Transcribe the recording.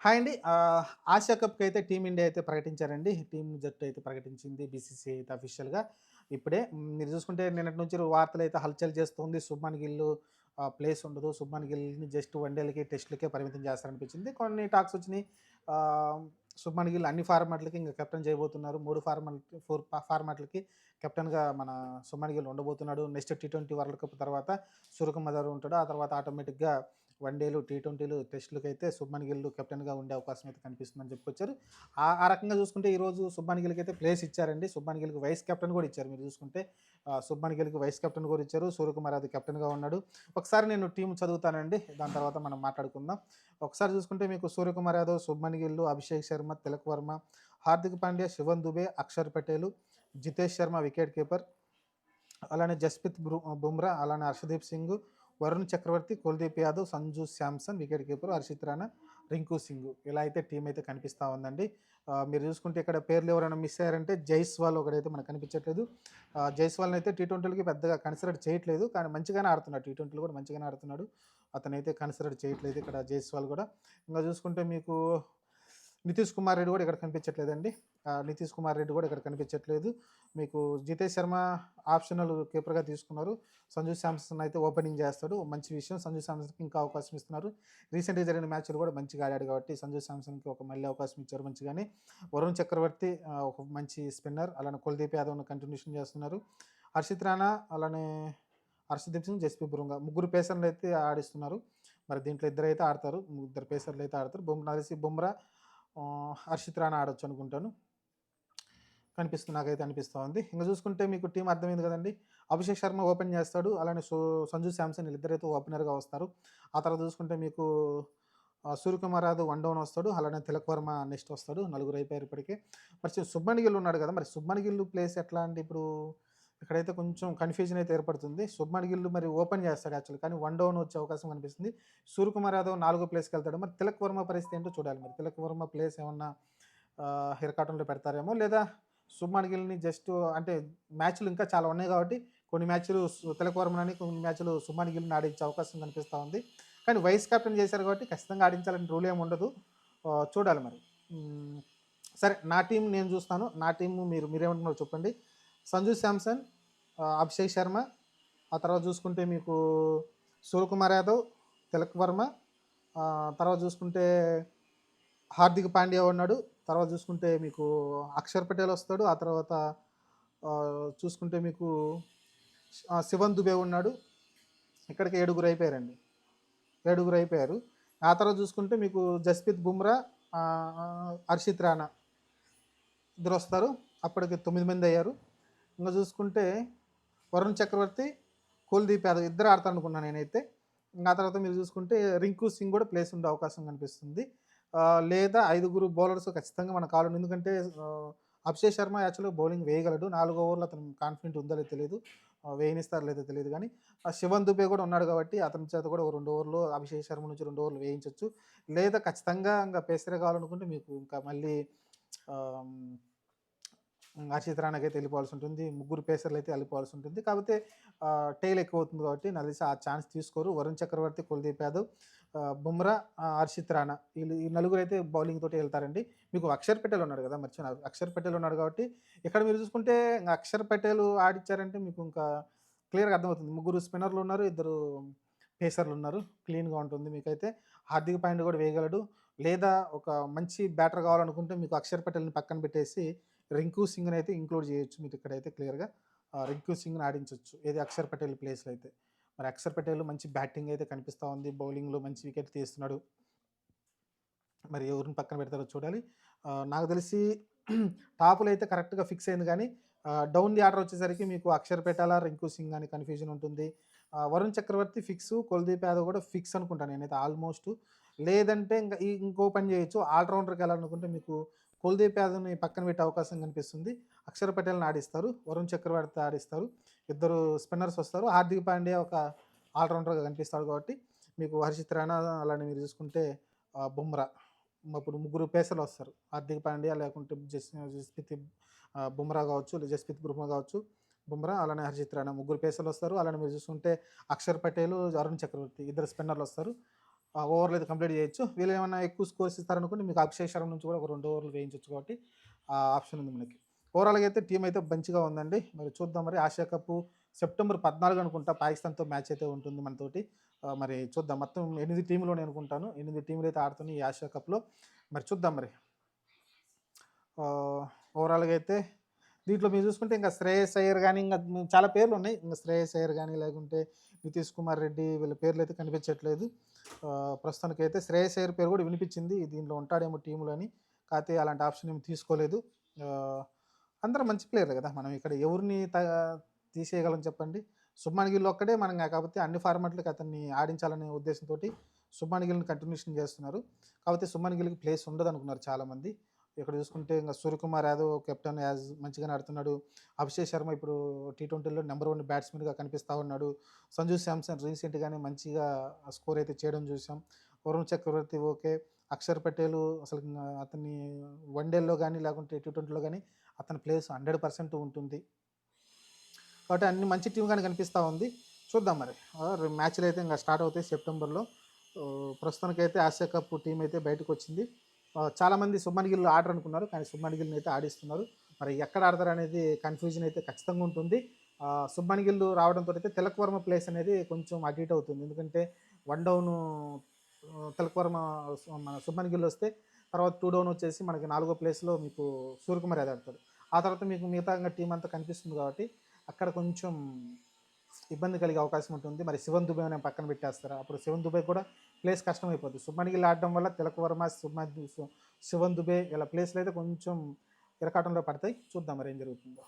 Hi అండి. Asia కప్‌కి అయితే team India అయితే ప్రకటించారండి. జట్టు అయితే ప్రకటించింది బీసీసీఐ అయితే అఫీషియల్‌గా ఇప్పుడే. మీరు చూసుకుంటే నిన్నటి నుంచి వార్తలైతే హల్చల్ చేస్తుంది. శుభ్మన్ గిల్ ప్లేస్ ఉండదు. శుభ్మన్ గిల్‌ని జస్ట్ వన్‌డేలకి, టెస్ట్‌లకే పరిమితం చేస్తారనిపించింది. కొన్ని టాక్స్ వచ్చినాయి. ఆహ్, శుభ్మన్ గిల్ అన్ని ఫార్మాట్‌లకి ఇంక కెప్టెన్ చేయబోతున్నారు. 3 ఫార్మాట్‌లకి కెప్టెన్‌గా మన శుభ్మన్ గిల్ ఉండబోతున్నాడు. నెక్స్ట్ టీ20 వరల్డ్ కప్ తర్వాత సూర్యకుమార్ ఉంటాడు. ఆ తర్వాత ఆటోమేటిక్‌గా వన్‌డేలు, టీ20లు, టెస్ట్‌లకైతే శుభ్మన్ గిల్ కెప్టెన్‌గా ఉండే అవకాశం అయితే కనిపిస్తుందని చెప్పుకొచ్చారు. ఆ రకంగా చూసుకుంటే ఈరోజు శుభ్మన్ గిల్‌కి అయితే ప్లేస్ ఇచ్చారండి. శుభ్మన్ గిల్‌కి వైస్ కెప్టెన్ కూడా ఇచ్చారు. మీరు చూసుకుంటే శుభ్మన్ గిల్‌కి వైస్ కెప్టెన్ కూడా ఇచ్చారు. సూర్యకుమార్ యాదవ్ కెప్టెన్‌గా ఉన్నాడు. ఒకసారి నేను టీమ్ చదువుతానండి. దాని తర్వాత మనం మాట్లాడుకుందాం. ఒకసారి చూసుకుంటే మీకు సూర్యకుమార్ యాదవ్, శుభ్మన్ గిల్, అభిషేక్ శర్మ, తిలక్ వర్మ, హార్దిక్ పాండ్యా, శివన్ దుబే, అక్షర్ పటేల్, జితేష్ శర్మ వికెట్ కీపర్, అలానే బుమ్రా, అలానే హర్షదీప్ సింగ్, వరుణ్ చక్రవర్తి, కుల్దీప్ యాదవ్, సంజు శాంసన్ వికెట్ కీపర్, హర్షిత్ రాణా, రింకు సింగ్ ఇలా అయితే టీం అయితే కనిపిస్తూ ఉందండి. మీరు చూసుకుంటే ఇక్కడ పేర్లు ఎవరైనా మిస్ అయ్యారంటే జైస్వాల్ ఒకడైతే మనకు కనిపించట్లేదు. జైస్వాల్ని అయితే టీ20లకి పెద్దగా కన్సిడర్ చేయట్లేదు, కానీ మంచిగానే ఆడుతున్నాడు. టీ20 కూడా మంచిగానే ఆడుతున్నాడు. అతనైతే కన్సిడర్ చేయట్లేదు ఇక్కడ జైస్వాల్ కూడా. ఇంకా చూసుకుంటే మీకు నితీష్ కుమార్ రెడ్డి కూడా ఇక్కడ కనిపించట్లేదండి. నితీష్ కుమార్ రెడ్డి కూడా ఇక్కడ కనిపించట్లేదు. మీకు జితేష్ శర్మ ఆప్షనల్ కీపర్‌గా తీసుకున్నారు. సంజు శాంసన్ అయితే ఓపెనింగ్ చేస్తాడు. మంచి విషయం. సంజు శాంసన్‌కి ఇంకా అవకాశం ఇస్తున్నారు. రీసెంట్‌గా జరిగిన మ్యాచ్‌లు కూడా మంచిగా ఆడాడు కాబట్టి సంజు శాంసన్‌కి మళ్ళీ అవకాశం ఇచ్చారు మంచిగానే. వరుణ్ చక్రవర్తి ఒక మంచి స్పిన్నర్. అలానే కుల్దీప్ యాదవ్‌ని కంటిన్యూషన్ చేస్తున్నారు. హర్షిత్ రాణా, అలానే హర్షదీప్ సింగ్, జస్‌ప్రీత్ బుమ్రా ముగ్గురు పేసర్లు అయితే ఆడిస్తున్నారు. మరి దీంట్లో ఇద్దరైతే ఆడతారు. ఇద్దరు పేసర్లు అయితే ఆడతారు. నాకు తెలిసి బుమ్రా, హర్షిత్ రాణా ఆడొచ్చు అనుకుంటాను. నాకైతే అనిపిస్తా ఉంది. ఇంక చూసుకుంటే మీకు టీం అర్థమైంది కదండీ. అభిషేక్ శర్మ ఓపెన్ చేస్తాడు. అలానే సంజు శాంసన్ వీళ్ళిద్దరైతే ఓపెనర్‌గా వస్తారు. ఆ తర్వాత చూసుకుంటే మీకు సూర్యకుమార్ యాదవ్ వన్ డౌన్ వస్తాడు. అలానే తిలక్ వర్మ నెక్స్ట్ వస్తాడు. నలుగురు అయిపోయారు ఇప్పటికే. మరి శుభ్మన్ గిల్ ఉన్నాడు కదా! మరి శుభ్మన్ గిల్ ప్లేస్ ఎట్లా అంటే ఇప్పుడు ఇక్కడైతే కొంచెం కన్‌ఫ్యూజన్ అయితే ఏర్పడుతుంది. శుభ్మన్ గిల్ మరి ఓపెన్ చేస్తాడు యాక్చువల్లీ. కానీ వన్ డౌన్ వచ్చే అవకాశం కనిపిస్తుంది. సూర్యకుమార్ యాదవ్ నాలుగో ప్లేస్‌కి వెళ్తాడు. మరి తిలక్ వర్మ పరిస్థితి ఏంటో చూడాలి మరి. తిలక్ వర్మ ప్లేస్ ఏమన్నా ఇరకాటంలో పెడతారేమో, లేదా శుభ్మన్ గిల్‌ని జస్ట్ అంటే మ్యాచ్‌లు ఇంకా చాలా ఉన్నాయి కాబట్టి కొన్ని మ్యాచ్‌లు తిలక్ వర్మని, కొన్ని మ్యాచ్‌లు శుభ్మన్ గిల్‌ని ఆడించే అవకాశం కనిపిస్తా ఉంది. కానీ వైస్ కెప్టెన్ చేశారు కాబట్టి ఖచ్చితంగా ఆడించాలని రూల్ ఏమి ఉండదు. చూడాలి మరి. హ్మ్. సరే నా టీం నేను చూస్తాను. నా టీము మీరేమంటున్నారో చెప్పండి. సంజు శాంసన్, అభిషేక్ శర్మ, ఆ తర్వాత చూసుకుంటే మీకు సూర్యకుమార్ యాదవ్, తిలక్ వర్మ, తర్వాత చూసుకుంటే హార్దిక్ పాండ్యా ఉన్నాడు. తర్వాత చూసుకుంటే మీకు అక్షర్ పటేల్ వస్తాడు. ఆ తర్వాత చూసుకుంటే మీకు శివన్ దుబే ఉన్నాడు. ఇక్కడికి ఏడుగురు అయిపోయారండి. ఏడుగురు అయిపోయారు. ఆ తర్వాత చూసుకుంటే మీకు జస్‌ప్రీత్ బుమ్రా, హర్షిత్ రాణా ఇద్దరొస్తారు. అప్పటికి 9 మంది అయ్యారు. ఇంక చూసుకుంటే వరుణ్ చక్రవర్తి, కుల్దీప్ యాదవ్ ఇద్దరు ఆడతారనుకున్నా నేనైతే. ఆ తర్వాత మీరు చూసుకుంటే రింకు సింగ్ కూడా ప్లేస్ ఉండే అవకాశం కనిపిస్తుంది. లేదా ఐదుగురు బౌలర్స్ ఖచ్చితంగా మన కాలం ఎందుకంటే అభిషేక్ శర్మ యాక్చువల్‌గా బౌలింగ్ వేయగలడు. 4 ఓవర్‌లో అతను కాన్ఫిడెంట్ ఉందో లేదో తెలీదు. వేయనిస్తారో లేదో తెలీదు గానీ, శివన్ దుబే కూడా ఉన్నాడు కాబట్టి అతని చేత కూడా ఒక 2 ఓవర్‌లు అభిషేక్ శర్మ నుంచి 2 ఓవర్‌లు వేయించొచ్చు. లేదా ఖచ్చితంగా ఇంక పేసరే కావాలనుకుంటే మీకు ఇంకా మళ్ళీ ఆహ్, హర్షిత్ రాణాకైతే వెళ్ళిపోవాల్సి ఉంటుంది. ముగ్గురు పేసర్లు అయితే వెళ్ళిపోవాల్సి ఉంటుంది. కాకపోతే టైల్ ఎక్కువ అవుతుంది కాబట్టి నాకు తెలిసి ఆ ఛాన్స్ తీసుకోరు. వరుణ్ చక్రవర్తి, కుల్దీప్ యాదవ్, బుమ్రా, హర్షిత్ రాణా ఈ నలుగురు అయితే బౌలింగ్ తోటి వెళ్తారండి. మీకు అక్షర్ పటేల్ ఉన్నాడు కదా! మర్చిపోయాను. అక్షర్ పటేల్ ఉన్నాడు కాబట్టి ఇక్కడ మీరు చూసుకుంటే అక్షర్ పటేల్ ఆడిచ్చారంటే మీకు ఇంకా క్లియర్‌గా అర్థమవుతుంది. ముగ్గురు స్పిన్నర్లు ఉన్నారు. ఇద్దరు పేసర్లు ఉన్నారు. క్లీన్‌గా ఉంటుంది మీకైతే. హార్దిక్ పాండ్యా కూడా వేయగలడు. లేదా ఒక మంచి బ్యాటర్ కావాలనుకుంటే మీకు అక్షర్ పటేల్‌ని పక్కన పెట్టేసి రింకు సింగ్‌ని అయితే ఇంక్లూడ్ చేయొచ్చు మీరు ఇక్కడైతే క్లియర్‌గా. రింకు సింగ్‌ని ఆడించొచ్చు. ఏది అక్షర్ పటేల్ ప్లేస్‌లో అయితే. మరి అక్షర్ పటేల్ మంచి బ్యాటింగ్ అయితే కనిపిస్తా ఉంది. బౌలింగ్‌లో మంచి వికెట్ తీస్తున్నాడు. మరి ఎవరిని పక్కన పెడతారో చూడాలి. నాకు తెలిసి టాప్‌లో అయితే కరెక్ట్‌గా ఫిక్స్ అయింది గానీ, డౌన్ ది ఆర్డర్ వచ్చేసరికి మీకు అక్షర్ పెట్టాలా, రింకు సింగ్ అని కన్‌ఫ్యూజన్ ఉంటుంది. వరుణ్ చక్రవర్తి ఫిక్సు, కుల్దీప్ యాదవ్ కూడా ఫిక్స్ అనుకుంటా నేనైతే ఆల్‌మోస్టు. లేదంటే ఇంకో పని చేయొచ్చు. ఆల్ రౌండర్‌కి ఎళ్ళాలనుకుంటే మీకు కుల్దీప్ యాదవ్‌ని పక్కన పెట్టే అవకాశం కనిపిస్తుంది. అక్షర్ పటేల్‌ని ఆడిస్తారు. వరుణ్ చక్రవర్తి ఆడిస్తారు. ఇద్దరు స్పిన్నర్స్ వస్తారు. హార్దిక్ పాండ్యా ఒక ఆల్ రౌండర్‌గా కనిపిస్తాడు కాబట్టి మీకు హర్షిత్ రాణా అలానే మీరు చూసుకుంటే బుమ్రా అప్పుడు ముగ్గురు పేసర్‌లొస్తారు. హార్దిక్ పాండ్యా లేకుంటే జస్‌ప్రీత్ బుమ్రా కావచ్చు, జస్‌ప్రీత్ బుమ్రా కావచ్చు, బుమ్రా అలానే హర్షిత్ రాణా ముగ్గురు పేసర్‌లొస్తారు. అలానే మీరు చూసుకుంటే అక్షర్ పటేల్, అరుణ్ చక్రవర్తి ఇద్దరు స్పిన్నర్‌లొస్తారు. ఓవర్లు అయితే కంప్లీట్ చేయొచ్చు. వీళ్ళు ఏమన్నా ఎక్కువ స్కోర్స్ ఇస్తారనుకోండి మీకు అభిషేక్ శర్మ నుంచి కూడా ఒక 2 ఓవర్లు వేయించొచ్చు కాబట్టి ఆ ఆప్షన్ ఉంది మనకి. ఓవరాల్‌గా అయితే టీమ్ అయితే మంచిగా ఉందండి. మరి చూద్దాం మరి ఆసియా కప్పు సెప్టెంబర్ 14 అనుకుంటా పాకిస్తాన్‌తో మ్యాచ్ అయితే ఉంటుంది మనతోటి. మరి చూద్దాం మొత్తం 8 టీములు అనుకుంటాను. 8 టీములు అయితే ఆడుతున్నాయి ఈ ఆసియా కప్‌లో. మరి చూద్దాం మరి. ఓవరాల్‌గా అయితే దీంట్లో మీరు చూసుకుంటే ఇంకా శ్రేయస్ అయ్యర్ గానీ, ఇంకా చాలా పేర్లున్నాయి. ఇంక శ్రేయస్ అయ్యర్ గానీ, లేకుంటే నితీష్ కుమార్ రెడ్డి వీళ్ళ పేర్లయితే కనిపించట్లేదు. ప్రస్తుతానికైతే శ్రేయస్ అయ్యర్ పేరు కూడా వినిపించింది. దీంట్లో ఉంటాడేమో టీమ్‌లో అని. కాతే అలాంటి ఆప్షన్ ఏమి తీసుకోలేదు. అందరూ మంచి ప్లేయర్లే కదా! మనం ఇక్కడ ఎవరిని తీసేయగలం చెప్పండి. శుభ్మన్ గిల్ ఒక్కడే మనం కాకపోతే అన్ని ఫార్మాట్‌లకి అతన్ని ఆడించాలనే ఉద్దేశంతోటి శుభ్మన్ గిల్‌ని కంటిన్యూషన్ చేస్తున్నారు. కాకపోతే శుభ్మన్ గిల్‌కి ప్లేస్ ఉండదనుకున్నారు చాలామంది. ఇక్కడ చూసుకుంటే ఇంక సూర్యకుమార్ యాదవ్ కెప్టెన్ మంచిగానే ఆడుతున్నాడు. అభిషేక్ శర్మ ఇప్పుడు టీ20లో నెంబర్ 1 బ్యాట్స్‌మెన్‌గా కనిపిస్తా ఉన్నాడు. సంజు శాంసన్ రీసెంట్‌గానే మంచిగా స్కోర్ అయితే చేయడం చూసాం. వరుణ్ చక్రవర్తి ఓకే. అక్షర్ పటేల్ అసలు అతన్ని వన్‌డేల్లో గానీ, లేకుంటే టీ20లో గానీ అతని ప్లేస్ 100% ఉంటుంది. కాబట్టి అన్ని మంచి టీమ్‌గానే కనిపిస్తా ఉంది. చూద్దాం మరి. మ్యాచ్‌లు అయితే ఇంక స్టార్ట్ అవుతాయి సెప్టెంబర్‌లో. ప్రస్తుతానికైతే ఆసియా కప్ టీమ్ అయితే బయటకొచ్చింది. చాలామంది శుభ్మన్ గిల్ ఆడరు అనుకున్నారు. కానీ శుభ్మన్ గిల్‌ని అయితే ఆడిస్తున్నారు. మరి ఎక్కడ ఆడతారనేది కన్‌ఫ్యూజన్ అయితే ఖచ్చితంగా ఉంటుంది. శుభ్మన్ గిల్ రావడంతో అయితే తిలక్ వర్మ ప్లేస్ అనేది కొంచెం అటు ఇటు అవుతుంది. ఎందుకంటే 1 డౌను తిలక్ వర్మ మన శుభ్మన్ గిల్ వస్తే తర్వాత 2 డౌన్ వచ్చేసి మనకి 4గో ప్లేస్‌లో మీకు సూర్యకుమార్ యాదవ్ ఆడతాడు. ఆ తర్వాత మీకు మిగతా టీమ్ అంతా కనిపిస్తుంది కాబట్టి అక్కడ కొంచెం ఇబ్బంది కలిగే అవకాశం ఉంటుంది. మరి శివన్ దుబే పక్కన పెట్టేస్తారా? అప్పుడు శివన్ దుబే కూడా ప్లేస్ కష్టమైపోద్ది. శుభ్మన్ గిల్ ఆడడం వల్ల తిలక్ వర్మ, శివన్ దుబే ఇలా ప్లేస్‌లు అయితే కొంచెం ఇరకాటంలో పడతాయి. చూద్దాం మరి ఏం జరుగుతుందో.